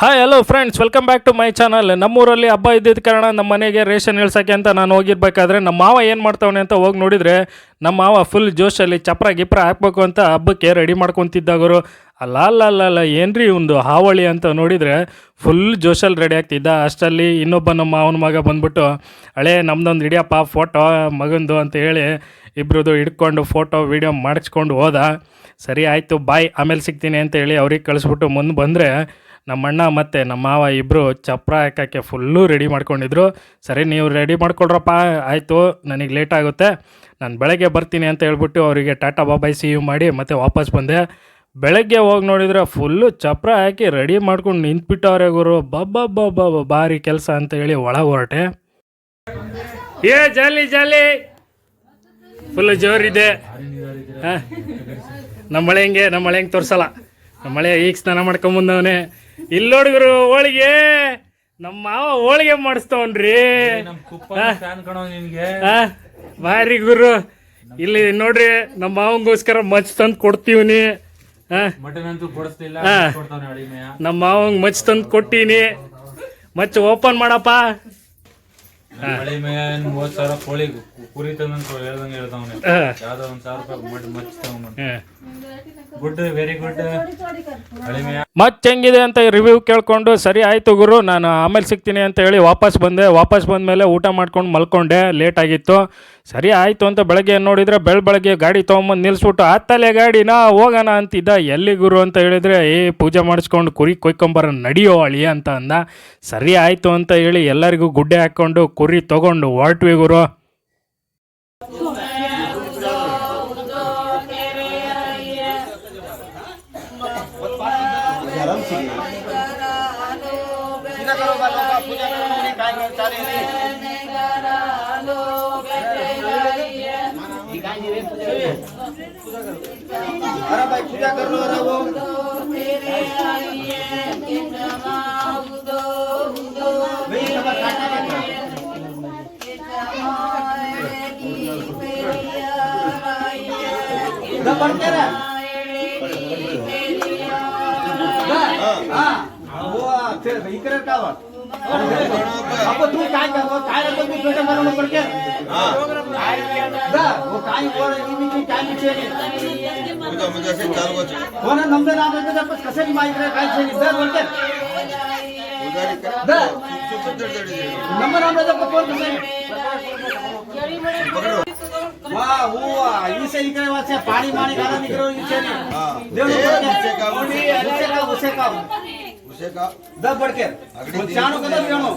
Hi hello friends, welcome back to my channel. ನಮ್ಮೂರಲ್ಲಿ ಹಬ್ಬ ಇದ್ದಿದ್ದ ಕಾರಣ ನಮ್ಮ ಮನೆಗೆ ರೇಷನ್ ಇಳ್ಸೋಕ್ಕೆ ಅಂತ ನಾನು ಹೋಗಿರ್ಬೇಕಾದ್ರೆ ನಮ್ಮ ಮಾವ ಏನು ಮಾಡ್ತಾವನೆ ಅಂತ ಹೋಗಿ ನೋಡಿದರೆ ನಮ್ಮ ಮಾವ ಫುಲ್ ಜೋಶಲ್ಲಿ ಚಪ್ರ ಗಿಪ್ರ ಹಾಕ್ಬೇಕು ಅಂತ ಹಬ್ಬಕ್ಕೆ ರೆಡಿ ಮಾಡ್ಕೊತಿದ್ದಾಗರು. ಅಲ್ಲ ಏನ್ರಿ ಒಂದು ಹಾವಳಿ ಅಂತ ನೋಡಿದರೆ ಫುಲ್ ಜೋಶಲ್ಲಿ ರೆಡಿ ಆಗ್ತಿದ್ದ. ಅಷ್ಟರಲ್ಲಿ ಇನ್ನೊಬ್ಬ ನಮ್ಮ ಮಾವನ ಮಗ ಬಂದ್ಬಿಟ್ಟು ಹಳೆ ನಮ್ದೊಂದು ಹಿಡಿಯಪ್ಪ ಫೋಟೋ ಮಗಂದು ಅಂತ ಹೇಳಿ ಇಬ್ರದ್ದು ಹಿಡ್ಕೊಂಡು ಫೋಟೋ ವೀಡಿಯೋ ಮಾಡಿಸ್ಕೊಂಡು ಹೋದ. ಸರಿ ಆಯಿತು ಬಾಯ್, ಆಮೇಲೆ ಸಿಗ್ತೀನಿ ಅಂತ ಹೇಳಿ ಅವ್ರಿಗೆ ಕಳಿಸ್ಬಿಟ್ಟು ಮುಂದೆ ಬಂದರೆ ನಮ್ಮ ಅಣ್ಣ ಮತ್ತು ನಮ್ಮ ಮಾವ ಇಬ್ಬರು ಚಪ್ರ ಹಾಕೋಕ್ಕೆ ಫುಲ್ಲು ರೆಡಿ ಮಾಡ್ಕೊಂಡಿದ್ರು. ಸರಿ ನೀವು ರೆಡಿ ಮಾಡ್ಕೊಳ್ರಪ್ಪ, ಆಯಿತು ನನಗೆ ಲೇಟ್ ಆಗುತ್ತೆ, ನಾನು ಬೆಳಗ್ಗೆ ಬರ್ತೀನಿ ಅಂತ ಹೇಳ್ಬಿಟ್ಟು ಅವರಿಗೆ ಟಾಟಾ ಬಾಬಾಯ್ ಸಿ ಯು ಮಾಡಿ ಮತ್ತೆ ವಾಪಸ್ ಬಂದೆ. ಬೆಳಗ್ಗೆ ಹೋಗಿ ನೋಡಿದ್ರೆ ಫುಲ್ಲು ಚಪ್ರ ಹಾಕಿ ರೆಡಿ ಮಾಡ್ಕೊಂಡು ನಿಂತ್ಬಿಟ್ಟವ್ರೆ ಗುರು. ಬಬ್ಬ ಭಾರಿ ಕೆಲಸ ಅಂತ ಹೇಳಿ ಒಳಗೆ ಹೊರಟೆ. ಜಾಲಿ ಫುಲ್ಲು ಜೋರಿದೆ. ಹಾಂ, ನಮ್ಮ ಮಳೆ ಹೆಂಗೆ ತೋರಿಸಲ್ಲ. ನಮ್ಮ ಮಳೆ ಈಗ ಸ್ನಾನ ಮಾಡ್ಕೊಂಬಂದವನೇ. ಇಲ್ಲಿ ನೋಡಿದ್ರು ಹೋಳಿಗೆ, ನಮ್ಮ ಮಾವ ಹೋಳಿಗೆ ಮಾಡಿಸ್ತವನ್ರಿ. ಭಾರಿ ಗುರು. ಇಲ್ಲಿ ನೋಡ್ರಿ, ನಮ್ಮ ಮಾವಂಗೋಸ್ಕರ ಮಚ್ ತಂದು ಕೊಡ್ತೀವಿ. ನಮ್ಮ ಮಾವಂಗ್ ಮಚ್ ತಂದು ಕೊಟ್ಟೀನಿ. ಮಚ್ ಓಪನ್ ಮಾಡಪ್ಪ. ಮತ್ತೆ ಹೆಂಗಿದೆ ಅಂತ ರಿವ್ಯೂ ಕೇಳ್ಕೊಂಡು ಸರಿ ಆಯಿತು ಗುರು, ನಾನು ಆಮೇಲೆ ಸಿಗ್ತೀನಿ ಅಂತ ಹೇಳಿ ವಾಪಸ್ ಬಂದಮೇಲೆ ಊಟ ಮಾಡ್ಕೊಂಡು ಮಲ್ಕೊಂಡೆ. ಲೇಟ್ ಆಗಿತ್ತು. ಸರಿ ಆಯಿತು ಅಂತ ಬೆಳಗ್ಗೆ ನೋಡಿದರೆ ಬೆಳಗ್ಗೆ ಗಾಡಿ ತೊಗೊಂಬಂದು ನಿಲ್ಲಿಸ್ಬಿಟ್ಟು ಆತ್ತಲೆ ಗಾಡಿನ ಹೋಗೋಣ ಅಂತಿದ್ದ. ಎಲ್ಲಿ ಗುರು ಅಂತ ಹೇಳಿದರೆ ಪೂಜೆ ಮಾಡಿಸ್ಕೊಂಡು ಕುರಿ ಕೊಯ್ಕೊಂಬರ ನಡಿಯೋ ಅಳಿ ಅಂತ ಅಂದ. ಸರಿ ಆಯಿತು ಅಂತ ಹೇಳಿ ಎಲ್ಲರಿಗೂ ಗುಡ್ಡೆ ಹಾಕ್ಕೊಂಡು ಕುರಿ ತೊಗೊಂಡು ಹೊರಟ್ವಿ ಗುರು. अरे भाई पूजा कर लो रे वो इकडे का अब तू काय नको तू छोटे बनवणं पडके वो काय बोल मी काय विषय म्हणजे असे चालू होते हो ना. नंबर नाव आहे पण कशाची माहिती रे काय छे दर बोलते दर नंबर नाव आहे कोण कसे वाह हुआ इसे इकडे वाचे पाणी घाला निकरो इसे देव उसे का दब बडके चाणू कदा येणो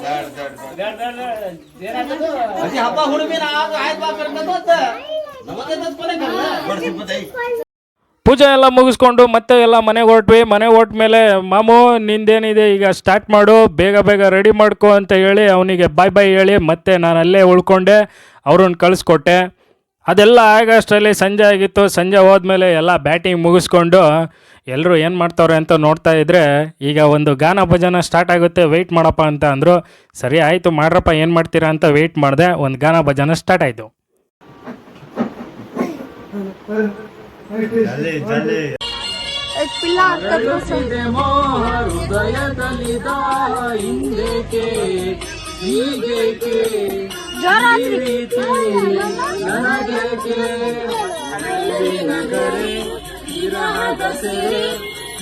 अजी हप्पा हुಡುಮಿ आज आयत बा करत होत नमतेच कोणे करला. ಪೂಜೆ ಎಲ್ಲ ಮುಗಿಸ್ಕೊಂಡು ಮತ್ತೆ ಎಲ್ಲ ಮನೆಗೆ ಹೊರಟ್ವಿ. ಮನೆಗೆ ಹೊರಟ ಮೇಲೆ ಮಾಮು ನಿಂದೇನಿದೆ ಈಗ ಸ್ಟಾರ್ಟ್ ಮಾಡು, ಬೇಗ ರೆಡಿ ಮಾಡ್ಕೊ ಅಂತ ಹೇಳಿ ಅವನಿಗೆ ಬಾಯ್ ಹೇಳಿ ಮತ್ತೆ ನಾನು ಅಲ್ಲೇ ಉಳ್ಕೊಂಡೆ. ಅವ್ರನ್ನ ಕಳಿಸ್ಕೊಟ್ಟೆ. ಅದೆಲ್ಲ ಆಗಷ್ಟರಲ್ಲಿ ಸಂಜೆ ಆಗಿತ್ತು. ಸಂಜೆ ಹೋದ್ಮೇಲೆ ಎಲ್ಲ ಬ್ಯಾಟಿಂಗ್ ಮುಗಿಸ್ಕೊಂಡು ಎಲ್ಲರೂ ಏನು ಮಾಡ್ತಾವ್ರೆ ಅಂತ ನೋಡ್ತಾ ಇದ್ದರೆ ಈಗ ಒಂದು ಗಾನ ಭಜನ ಸ್ಟಾರ್ಟ್ ಆಗುತ್ತೆ, ವೆಯ್ಟ್ ಮಾಡಪ್ಪ ಅಂತ ಅಂದರು. ಸರಿ ಆಯಿತು ಮಾಡ್ರಪ್ಪ, ಏನು ಮಾಡ್ತೀರಾ ಅಂತ ವೆಯ್ಟ್ ಮಾಡಿದೆ. ಒಂದು ಗಾನ ಭಜನ ಸ್ಟಾರ್ಟ್ ಆಯಿತು.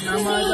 ನಮದ